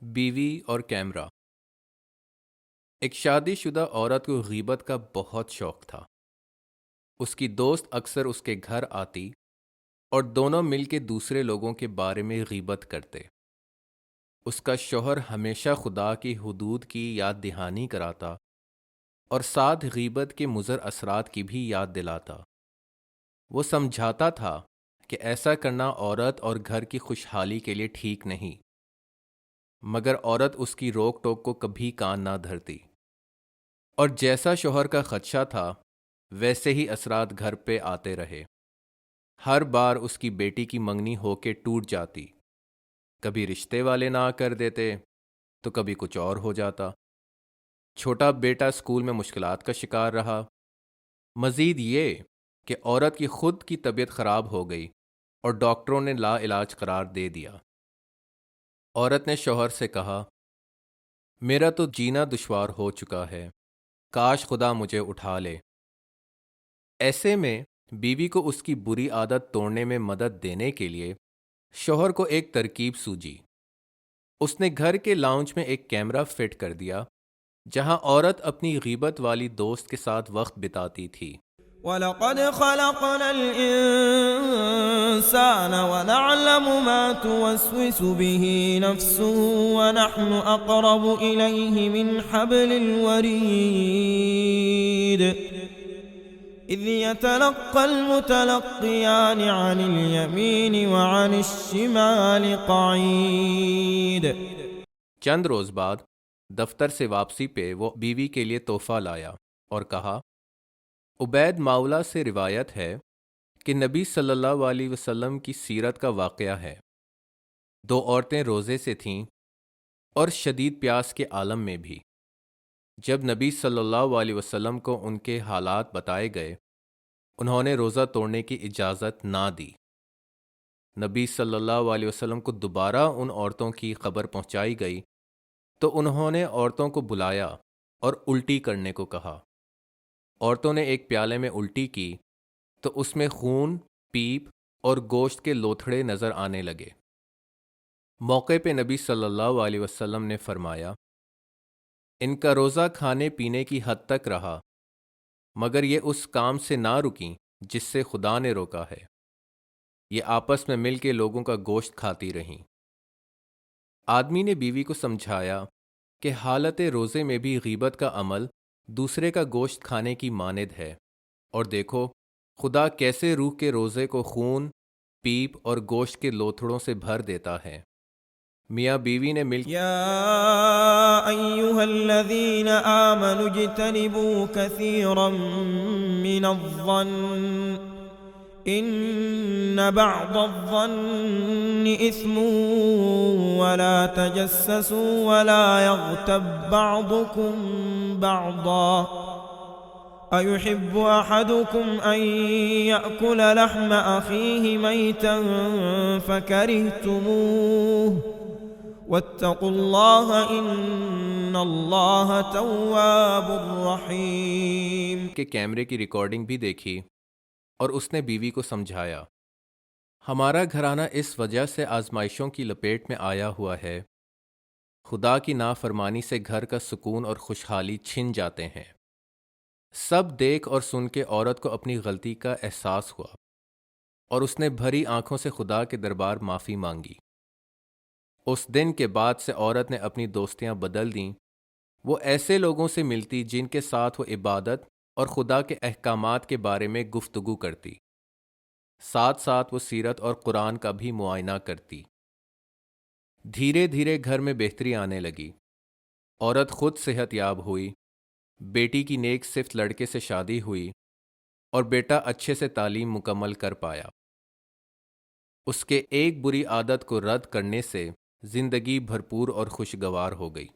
بیوی اور کیمرہ۔ ایک شادی شدہ عورت کو غیبت کا بہت شوق تھا۔ اس کی دوست اکثر اس کے گھر آتی اور دونوں مل کے دوسرے لوگوں کے بارے میں غیبت کرتے۔ اس کا شوہر ہمیشہ خدا کی حدود کی یاد دہانی کراتا اور ساتھ غیبت کے مضر اثرات کی بھی یاد دلاتا۔ وہ سمجھاتا تھا کہ ایسا کرنا عورت اور گھر کی خوشحالی کے لیے ٹھیک نہیں، مگر عورت اس کی روک ٹوک کو کبھی کان نہ دھرتی، اور جیسا شوہر کا خدشہ تھا ویسے ہی اثرات گھر پہ آتے رہے۔ ہر بار اس کی بیٹی کی منگنی ہو کے ٹوٹ جاتی، کبھی رشتے والے نہ کر دیتے تو کبھی کچھ اور ہو جاتا۔ چھوٹا بیٹا اسکول میں مشکلات کا شکار رہا۔ مزید یہ کہ عورت کی خود کی طبیعت خراب ہو گئی اور ڈاکٹروں نے لا علاج قرار دے دیا۔ عورت نے شوہر سے کہا، میرا تو جینا دشوار ہو چکا ہے، کاش خدا مجھے اٹھا لے۔ ایسے میں بیوی کو اس کی بری عادت توڑنے میں مدد دینے کے لیے شوہر کو ایک ترکیب سوجی۔ اس نے گھر کے لاؤنج میں ایک کیمرہ فٹ کر دیا جہاں عورت اپنی غیبت والی دوست کے ساتھ وقت بتاتی تھی۔ وَلَقَدْ خَلَقْنَا الْإِنسَانَ وَنَعْلَمُ مَا تُوَسْوِسُ بِهِ نَفْسُهُ وَنَحْنُ أَقْرَبُ إِلَيْهِ مِنْ حَبْلِ الْوَرِيدِ إِذْ يَتَلَقَّى الْمُتَلَقِّيَانِ عَنِ الْيَمِينِ وَعَنِ الشِّمَالِ قَعِيدٌ۔ چند روز بعد دفتر سے واپسی پہ وہ بیوی کے لیے تحفہ لایا اور کہا، عبید ماولا سے روایت ہے کہ نبی صلی اللہ علیہ وسلم کی سیرت کا واقعہ ہے۔ دو عورتیں روزے سے تھیں اور شدید پیاس کے عالم میں بھی۔ جب نبی صلی اللہ علیہ وسلم کو ان کے حالات بتائے گئے، انہوں نے روزہ توڑنے کی اجازت نہ دی۔ نبی صلی اللہ علیہ وسلم کو دوبارہ ان عورتوں کی خبر پہنچائی گئی تو انہوں نے عورتوں کو بلایا اور الٹی کرنے کو کہا۔ عورتوں نے ایک پیالے میں الٹی کی تو اس میں خون، پیپ اور گوشت کے لوتھڑے نظر آنے لگے۔ موقع پہ نبی صلی اللہ علیہ وسلم نے فرمایا، ان کا روزہ کھانے پینے کی حد تک رہا، مگر یہ اس کام سے نہ رکیں جس سے خدا نے روکا ہے۔ یہ آپس میں مل کے لوگوں کا گوشت کھاتی رہیں۔ آدمی نے بیوی کو سمجھایا کہ حالت روزے میں بھی غیبت کا عمل دوسرے کا گوشت کھانے کی مانند ہے، اور دیکھو خدا کیسے روح کے روزے کو خون، پیپ اور گوشت کے لوتھڑوں سے بھر دیتا ہے۔ میاں بیوی نے مل یا ایہا الذین آمنوا اجتنبوا کثیرا من الظن ان بعض الظن اثم ولا تجسسوا ولا يغتب بعضكم بعضا أيحب أحدكم أن يأكل لحم أخيه ميتا فكرهتموه واتقوا الله إن الله تواب رحيم۔ کے کیمرے کی ریکارڈنگ بھی دیکھی اور اس نے بیوی کو سمجھایا، ہمارا گھرانہ اس وجہ سے آزمائشوں کی لپیٹ میں آیا ہوا ہے، خدا کی نافرمانی سے گھر کا سکون اور خوشحالی چھن جاتے ہیں۔ سب دیکھ اور سن کے عورت کو اپنی غلطی کا احساس ہوا اور اس نے بھری آنکھوں سے خدا کے دربار معافی مانگی۔ اس دن کے بعد سے عورت نے اپنی دوستیاں بدل دیں۔ وہ ایسے لوگوں سے ملتی جن کے ساتھ وہ عبادت اور خدا کے احکامات کے بارے میں گفتگو کرتی، ساتھ ساتھ وہ سیرت اور قرآن کا بھی معائنہ کرتی۔ دھیرے دھیرے گھر میں بہتری آنے لگی۔ عورت خود صحت یاب ہوئی، بیٹی کی نیک صفت لڑکے سے شادی ہوئی اور بیٹا اچھے سے تعلیم مکمل کر پایا۔ اس کے ایک بری عادت کو رد کرنے سے زندگی بھرپور اور خوشگوار ہو گئی۔